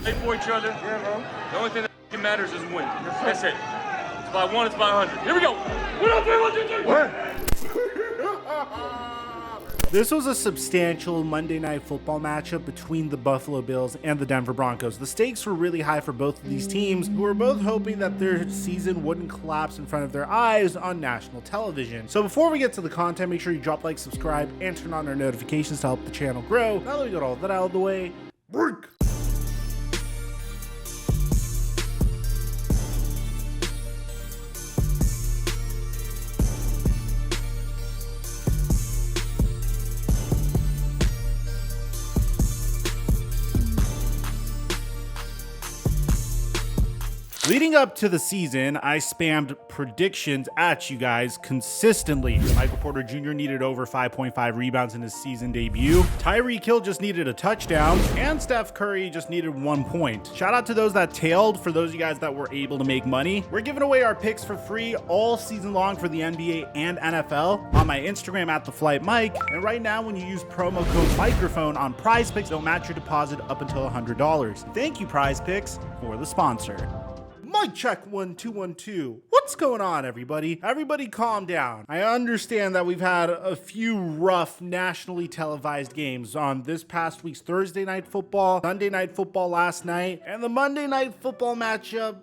Play for each other. Yeah, bro. The only thing that matters is win. That's it. It's by 1, it's by 100. Here we go. 1, 2, 1, 2, 3. What? This was a substantial Monday Night Football matchup between the Buffalo Bills and the Denver Broncos. The stakes were really high for both of these teams, who were both hoping that their season wouldn't collapse in front of their eyes on national television. So before we get to the content, make sure you drop like, subscribe, and turn on our notifications to help the channel grow. Now that we got all that out of the way, break! Leading up to the season, I spammed predictions at you guys consistently. Michael Porter Jr. needed over 5.5 rebounds in his season debut. Tyreek Hill just needed a touchdown, and Steph Curry just needed 1 point. Shout out to those that tailed. For those of you guys that were able to make money, we're giving away our picks for free all season long for the NBA and NFL on my Instagram at @theflightmike. And right now, when you use promo code Mikerophone on Prize Picks, they'll match your deposit up until $100. Thank you, Prize Picks, for the sponsor. Mic check 1 2 1 2. What's going on, everybody? Everybody calm down. I understand that we've had a few rough nationally televised games on this past week's Thursday Night Football, Sunday Night Football last night, and the Monday Night Football matchup.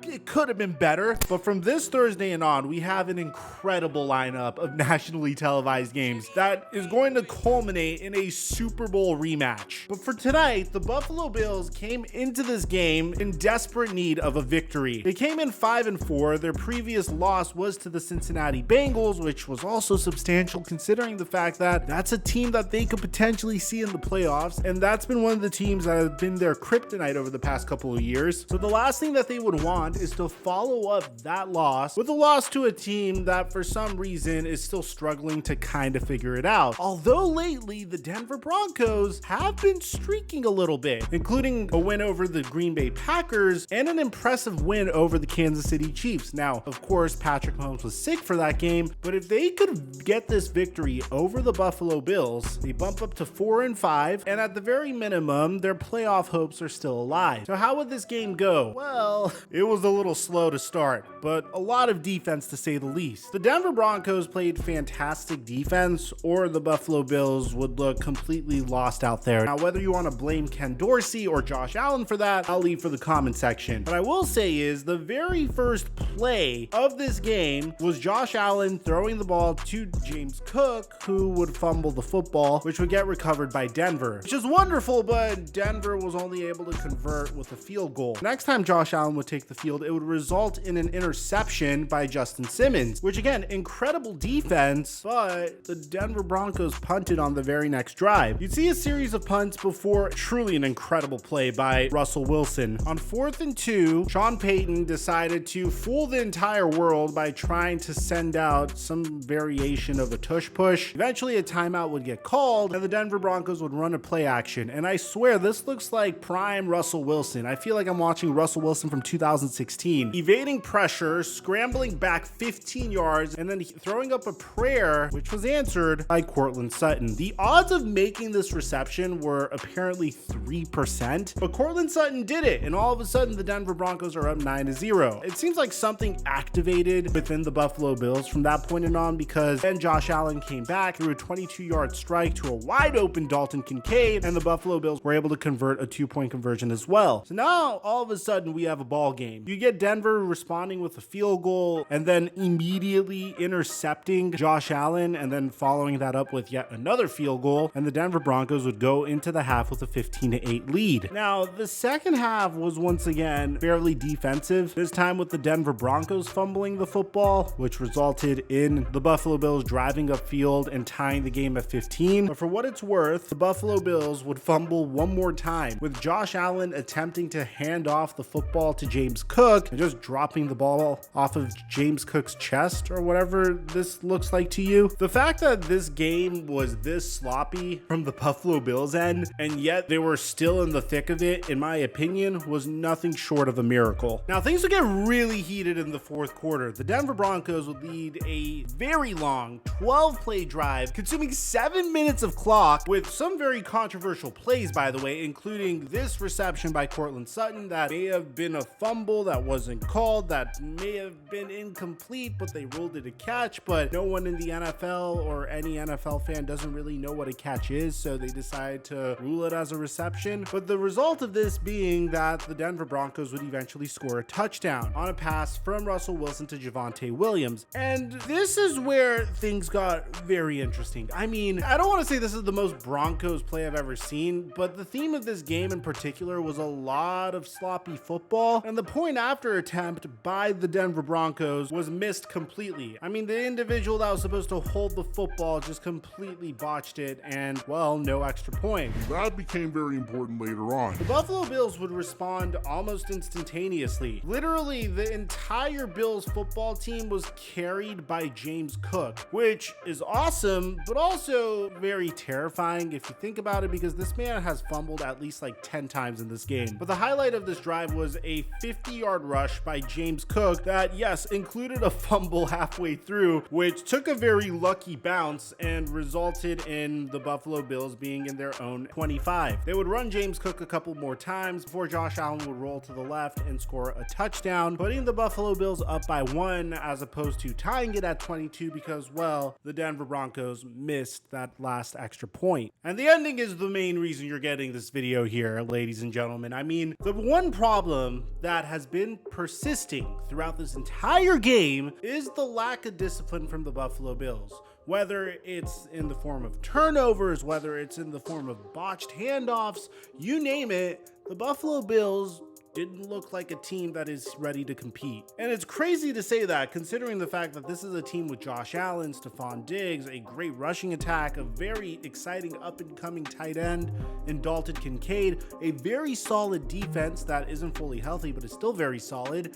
It could have been better, but from this Thursday and on, we have an incredible lineup of nationally televised games that is going to culminate in a Super Bowl rematch. But for tonight, the Buffalo Bills came into this game in desperate need of a victory. They came in 5-4. Their previous loss was to the Cincinnati Bengals, which was also substantial considering the fact that that's a team that they could potentially see in the playoffs, and that's been one of the teams that have been their kryptonite over the past couple of years. So the last thing that they would want is to follow up that loss with a loss to a team that for some reason is still struggling to kind of figure it out. Although lately the Denver Broncos have been streaking a little bit, including a win over the Green Bay Packers and an impressive win over the Kansas City Chiefs. Now, of course, Patrick Mahomes was sick for that game, but if they could get this victory over the Buffalo Bills, they bump up to 4-5, and at the very minimum, their playoff hopes are still alive. So how would this game go? Well, it was a little slow to start, but a lot of defense to say the least. The Denver Broncos played fantastic defense, or the Buffalo Bills would look completely lost out there. Now, whether you want to blame Ken Dorsey or Josh Allen for that, I'll leave for the comment section. But I will say is the very first play of this game was Josh Allen throwing the ball to James Cook, who would fumble the football, which would get recovered by Denver, which is wonderful, but Denver was only able to convert with a field goal. Next time Josh Allen would take the field, it would result in an interception by Justin Simmons, which again, incredible defense, but the Denver Broncos punted on the very next drive. You'd see a series of punts before truly an incredible play by Russell Wilson. On 4th and 2, Sean Payton decided to fool the entire world by trying to send out some variation of a tush push. Eventually a timeout would get called and the Denver Broncos would run a play action. And I swear this looks like prime Russell Wilson. I feel like I'm watching Russell Wilson from 2016. Evading pressure, scrambling back 15 yards, and then throwing up a prayer, which was answered by Courtland Sutton. The odds of making this reception were apparently 3%, but Courtland Sutton did it, and all of a sudden the Denver Broncos are up 9-0. It seems like something activated within the Buffalo Bills from that point on, because then Josh Allen came back, threw a 22-yard strike to a wide open Dalton Kincaid, and the Buffalo Bills were able to convert a 2-point conversion as well. So now all of a sudden we have a ball game. You get Denver responding with a field goal and then immediately intercepting Josh Allen and then following that up with yet another field goal, and the Denver Broncos would go into the half with a 15-8 lead. Now the second half was once again fairly defensive, this time with the Denver Broncos fumbling the football, which resulted in the Buffalo Bills driving upfield and tying the game at 15. But for what it's worth, the Buffalo Bills would fumble one more time, with Josh Allen attempting to hand off the football to James Cook and just dropping the ball off of James Cook's chest, or whatever this looks like to you. The fact that this game was this sloppy from the Buffalo Bills end, and yet they were still in the thick of it, in my opinion, was nothing short of a miracle. incredible. Now, things would get really heated in the fourth quarter. The Denver Broncos would lead a very long 12-play drive, consuming 7 minutes of clock, with some very controversial plays, by the way, including this reception by Courtland Sutton that may have been a fumble that wasn't called, that may have been incomplete, but they ruled it a catch. But no one in the NFL or any NFL fan doesn't really know what a catch is, so they decided to rule it as a reception. But the result of this being that the Denver Broncos would eventually score a touchdown on a pass from Russell Wilson to Javonte Williams. And this is where things got very interesting. I mean, I don't want to say this is the most Broncos play I've ever seen, but the theme of this game in particular was a lot of sloppy football, and the point after attempt by the Denver Broncos was missed completely. I mean, the individual that was supposed to hold the football just completely botched it, and, well, no extra point. That became very important later on. The Buffalo Bills would respond almost instantaneously. Literally, the entire Bills football team was carried by James Cook, which is awesome, but also very terrifying if you think about it, because this man has fumbled at least like 10 times in this game. But the highlight of this drive was a 50-yard rush by James Cook that, yes, included a fumble halfway through, which took a very lucky bounce and resulted in the Buffalo Bills being in their own 25. They would run James Cook a couple more times before Josh Allen would roll to the left and score a touchdown, putting the Buffalo Bills up by 1 as opposed to tying it at 22 because, well, the Denver Broncos missed that last extra point. And the ending is the main reason you're getting this video here, ladies and gentlemen. I mean, the one problem that has been persisting throughout this entire game is the lack of discipline from the Buffalo Bills. Whether it's in the form of turnovers, whether it's in the form of botched handoffs, you name it, the Buffalo Bills didn't look like a team that is ready to compete. And it's crazy to say that, considering the fact that this is a team with Josh Allen, Stephon Diggs, a great rushing attack, a very exciting up-and-coming tight end in Dalton Kincaid, a very solid defense that isn't fully healthy but is still very solid,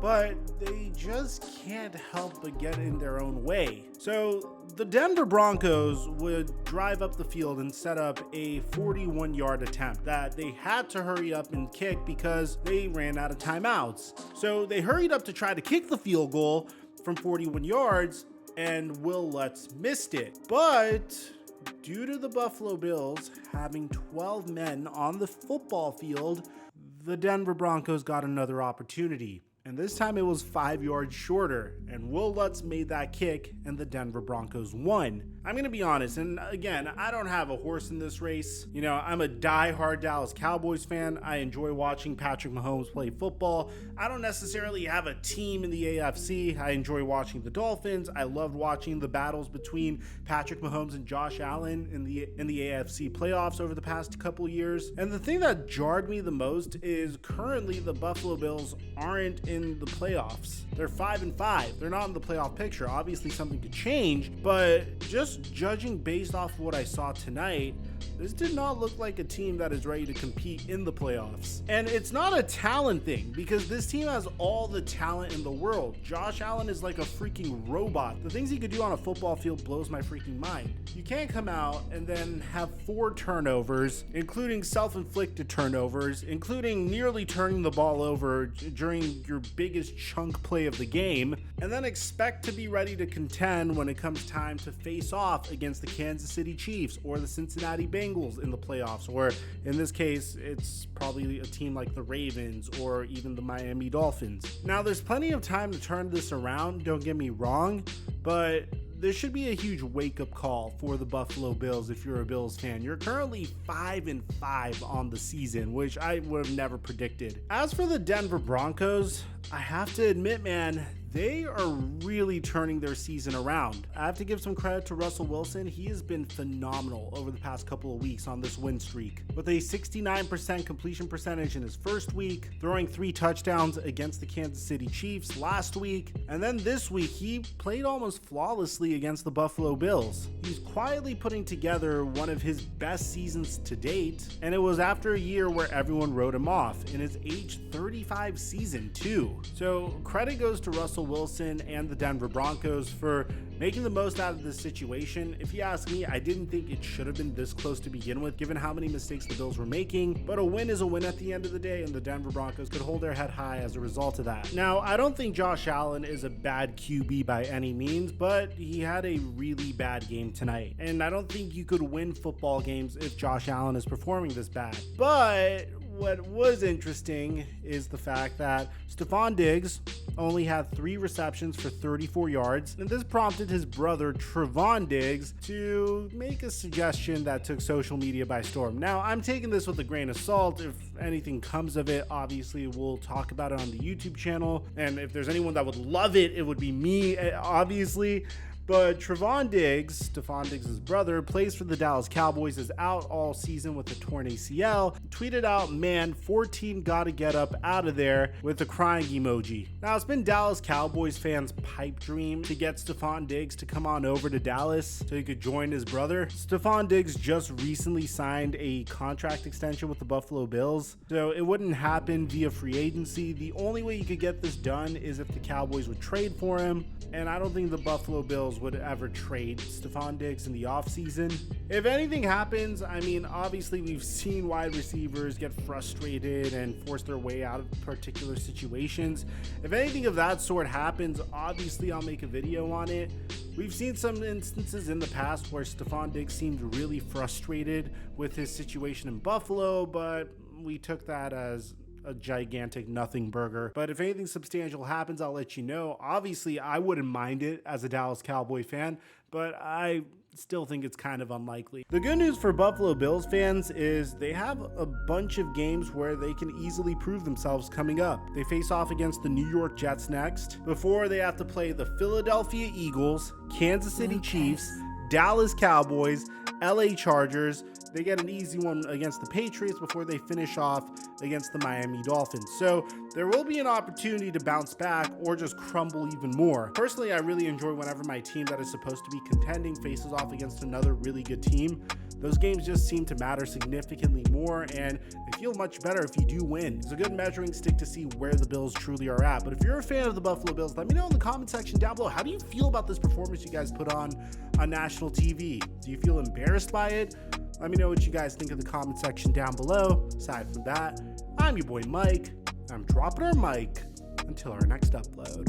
but they just can't help but get in their own way. So the Denver Broncos would drive up the field and set up a 41-yard attempt that they had to hurry up and kick because they ran out of timeouts. So they hurried up to try to kick the field goal from 41 yards, and Will Lutz missed it. But due to the Buffalo Bills having 12 men on the football field, the Denver Broncos got another opportunity. And this time it was 5 yards shorter, and Will Lutz made that kick, and the Denver Broncos won. I'm going to be honest, and again, I don't have a horse in this race. You know, I'm a die-hard Dallas Cowboys fan. I enjoy watching Patrick Mahomes play football. I don't necessarily have a team in the AFC. I enjoy watching the Dolphins. I loved watching the battles between Patrick Mahomes and Josh Allen in the AFC playoffs over the past couple years. And the thing that jarred me the most is currently the Buffalo Bills aren't in the playoffs. They're 5-5. They're not in the playoff picture. Obviously something could change, but just judging based off of what I saw tonight, this did not look like a team that is ready to compete in the playoffs. And it's not a talent thing, because this team has all the talent in the world. Josh Allen is like a freaking robot. The things he could do on a football field blows my freaking mind. You can't come out and then have 4 turnovers, including self-inflicted turnovers, including nearly turning the ball over during your biggest chunk play of the game, and then expect to be ready to contend when it comes time to face off against the Kansas City Chiefs or the Cincinnati Bengals in the playoffs, or in this case, it's probably a team like the Ravens or even the Miami Dolphins. Now, there's plenty of time to turn this around, don't get me wrong, but there should be a huge wake-up call for the Buffalo Bills if you're a Bills fan. You're currently 5-5 on the season, which I would have never predicted. As for the Denver Broncos, I have to admit, man, they are really turning their season around. I have to give some credit to Russell Wilson. He has been phenomenal over the past couple of weeks on this win streak. With a 69% completion percentage in his first week, throwing 3 touchdowns against the Kansas City Chiefs last week, and then this week he played almost flawlessly against the Buffalo Bills. He's quietly putting together one of his best seasons to date, and it was after a year where everyone wrote him off in his age 35 season too. So credit goes to Russell Russell Wilson and the Denver Broncos for making the most out of this situation. If you ask me, I didn't think it should have been this close to begin with, given how many mistakes the Bills were making, but a win is a win at the end of the day, and the Denver Broncos could hold their head high as a result of that. Now, I don't think Josh Allen is a bad QB by any means, but he had a really bad game tonight, and I don't think you could win football games if Josh Allen is performing this bad. But what was interesting is the fact that Stephon Diggs only had 3 receptions for 34 yards, and this prompted his brother Trevon Diggs to make a suggestion that took social media by storm. Now, I'm taking this with a grain of salt. If anything comes of it, obviously we'll talk about it on the YouTube channel, and if there's anyone that would love it, it would be me, obviously. But Trevon Diggs, Stephon Diggs' brother, plays for the Dallas Cowboys, is out all season with a torn ACL, tweeted out, "Man, 14 gotta get up out of there," with a crying emoji. Now, it's been Dallas Cowboys fans' pipe dream to get Stephon Diggs to come on over to Dallas so he could join his brother. Stephon Diggs just recently signed a contract extension with the Buffalo Bills, so it wouldn't happen via free agency. The only way you could get this done is if the Cowboys would trade for him, and I don't think the Buffalo Bills would ever trade Stephon Diggs in the offseason. If anything happens, I mean, obviously we've seen wide receivers get frustrated and force their way out of particular situations. If anything of that sort happens, obviously I'll make a video on it. We've seen some instances in the past where Stephon Diggs seemed really frustrated with his situation in Buffalo, but we took that as a gigantic nothing burger. But if anything substantial happens, I'll let you know. Obviously, I wouldn't mind it as a Dallas Cowboy fan, but I still think it's kind of unlikely. The good news for Buffalo Bills fans is they have a bunch of games where they can easily prove themselves coming up. They face off against the New York Jets next, before they have to play the Philadelphia Eagles, Kansas City Chiefs, Dallas Cowboys, LA Chargers. They get an easy one against the Patriots before they finish off against the Miami Dolphins. So there will be an opportunity to bounce back or just crumble even more. Personally, I really enjoy whenever my team that is supposed to be contending faces off against another really good team. Those games just seem to matter significantly more, and they feel much better if you do win. It's a good measuring stick to see where the Bills truly are at. But if you're a fan of the Buffalo Bills, let me know in the comment section down below. How do you feel about this performance you guys put on national TV? Do you feel embarrassed by it? Let me know what you guys think in the comment section down below. Aside from that, I'm your boy Mike. I'm dropping our mic until our next upload.